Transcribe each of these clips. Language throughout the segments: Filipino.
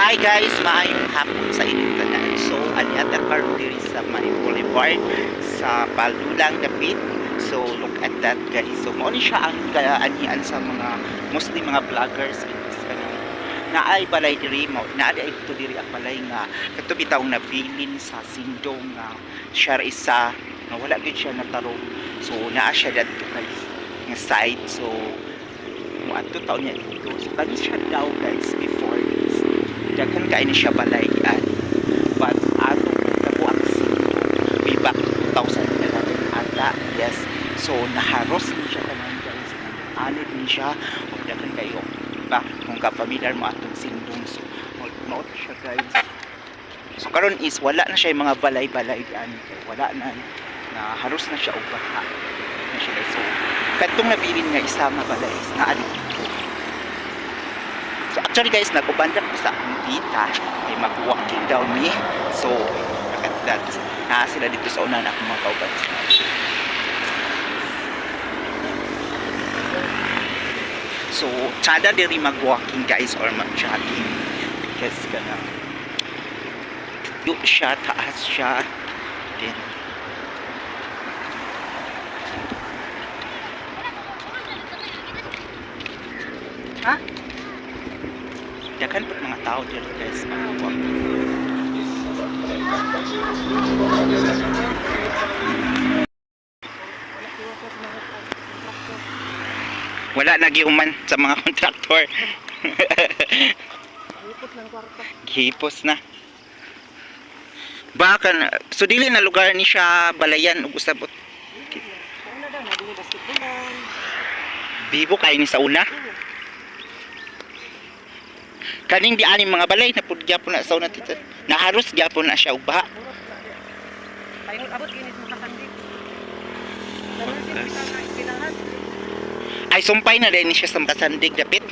Hi guys, maayong hapon sa inyong tanan. So, aniata karon diri sa May Boulevard sa Palulang Dapit. So, look at that guys. So, mao ni siya ang anian sa mga mostly mga vloggers because kanang naay balay diri mo naay ito diri ang balay nga kadto bitaw na bilin sa sindong nga siya isa nga wala gid siya natarong. So, naa siya dadto guys nga side. So, mo adto taon niya dito. So, kani siya daw guys before this daghan kay ni siya balayan but atong nabo ang way back 2011 ata, yes. So naharos ni siya kanan guys, anid ni siya ug daghan kayo ba kung ka-familiar mo atong sindong. So mao siya guys. So karon is wala na siya yung mga balay-balay diyan, wala na haros na siya og baha na siya guys. So kadtong nabilin nga isa nga balay is naa dito. So actually guys, nagubanda ko sa akong tita ay mag-walking down ni. So look at that, naa sila dito sa unan akong mga kauban. So tsada diri mag-walking guys or mag-jogging because kana yung siya, taas siya then ha? Dagan po mga tao dito guys mag-walk. Wala nagiuman sa mga kontraktor. Gihipos ng kwarta. Gihipos na. Baka so dili na lugar ni siya balayan ug usabot. Ano daw na dili basketballan. Bibo kay ni sa una. Kaning di ani mga balay na pud gyapon na sa una tita. Naharos gyapon na siya og baha. Tayo abot ginis mo kasandig. Kailangan Ay sumpay na din siya sa Kasandig dapit.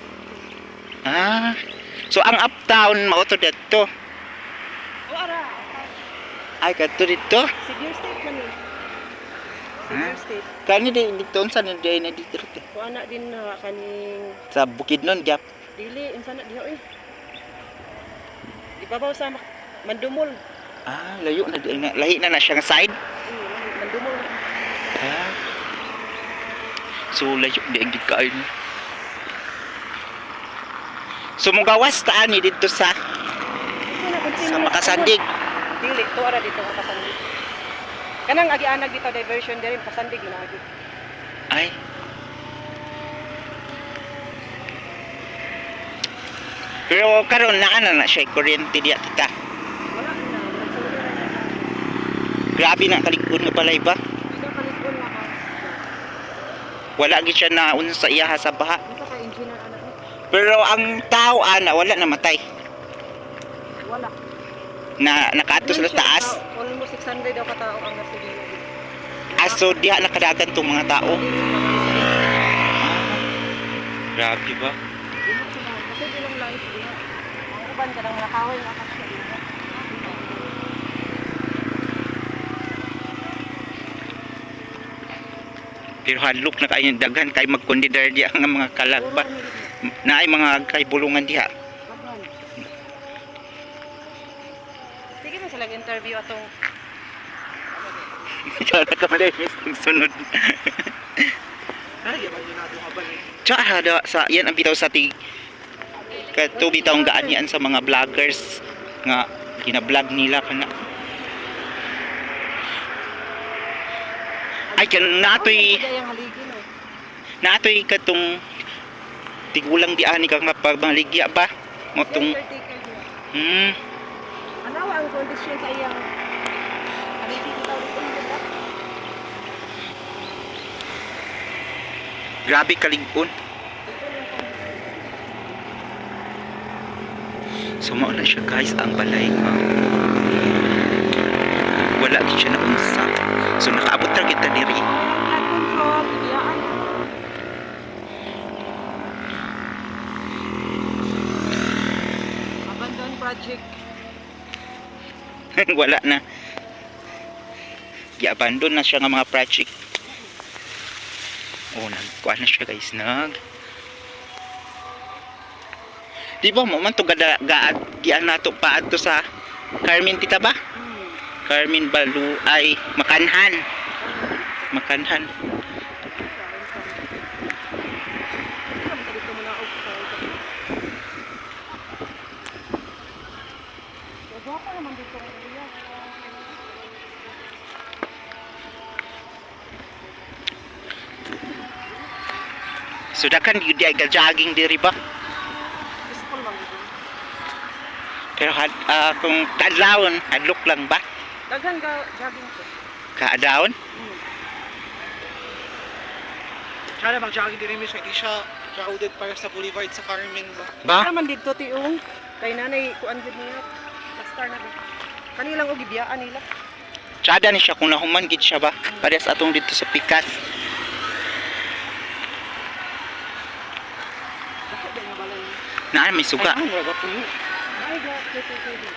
Ah. So ang uptown mao to dito. o ara. Ay kadto dito. Senior state man ni. Senior state. Kani dito unsa ni day na dito. Ko anak din na kaning Sa Bukidnon gyap. dili unsa na diha oy. Ibabaw sa Mandumol. Ah, layo na di na. Lahi na siya nga side. Mandumol. Ah. So layo di ang gikain. So mugawas taan ni dito sa Makasandig. Dili to ara dito ka Kasandig. Kanang agi-anag dito diversion diri Kasandig na agi. Ay. Pero karon na siya kuryente diya tita. Wala na. Grabe na kalikod nga balay ba? Ida palikon na ka. Wala gid siya na unsa sa iya sa baha. Unsa ka engineer anak ni? Pero ang tao ana wala namatay. Wala. Na nakaadto sa taas. Almost 600 daw ka tao ang nasigilo. Aso diha nakadagan tong mga tao. Grabe ba? Kasi bilang life diha. Ang uban ka nang nakaway nga kasi diha. Pero hadlok na kayo daghan kay magkondidar diha nga mga kalagba. Naay mga kay bulungan diha. Sige mo sila interview atong Tsaka ka malay misting sunod. Tsaka hada sa yan ang bitaw sa tig kato bitaw ang gaanyan sa mga vloggers nga gina-vlog nila kana. Ay kan natoy natoy katong tigulang di ani kang mapagmaligya ba mo tong Ano ang kondisyon sa iyang grabe kaligpon. So mao na siya guys ang balay nga wala gid siya na unsa. So nakaabot ra kita diri. Abandon project. Wala na. I-abandon na siya nga mga project. Oh, nagkuha na siya guys. Di ba mo man to gaan nato pa adto sa Carmen tita ba? Carmen Balu ay Makanhan. Makanhan. Dito mo na og sa. Gwapo naman dito ang area. So dakan gyud ay jogging diri ba? Peaceful lang dito. Pero kung kadlawon, hadlok lang ba? Daghan ka jogging ko. Kaadawon? Sana mag-jogging din rin hindi siya crowded para sa Boulevard sa Carmen ba? Ba? Naman dito tiong kay nanay kuan gid niya. Pastar na ba? Kanilang og gibiyaan nila. Tsada ni siya kung nahuman gid siya ba? Parehas atong dito sa Pikas. Dako ba nga balay? Naa may suga. Ay, wala po. Ay, dito.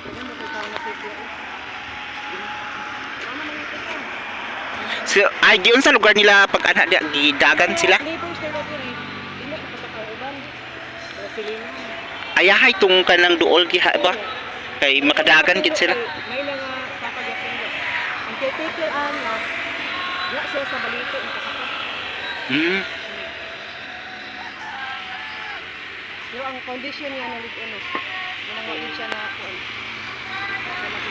Ano mo sa na pipya? Ano man ito? So, ay giun sa lugar nila pag ana gidagan sila. Neighbors nila diri. Dili ko sa kauban. Brasileño. Ayahay tung kanang duol giha ba? Kay makadagan gid sila. May lang sa pagyakin. Ang caretaker ana. Diya siya sa balito ang kasaka. Hmm. Pero ang condition niya na ano, mga siya na kuan. Sa lagi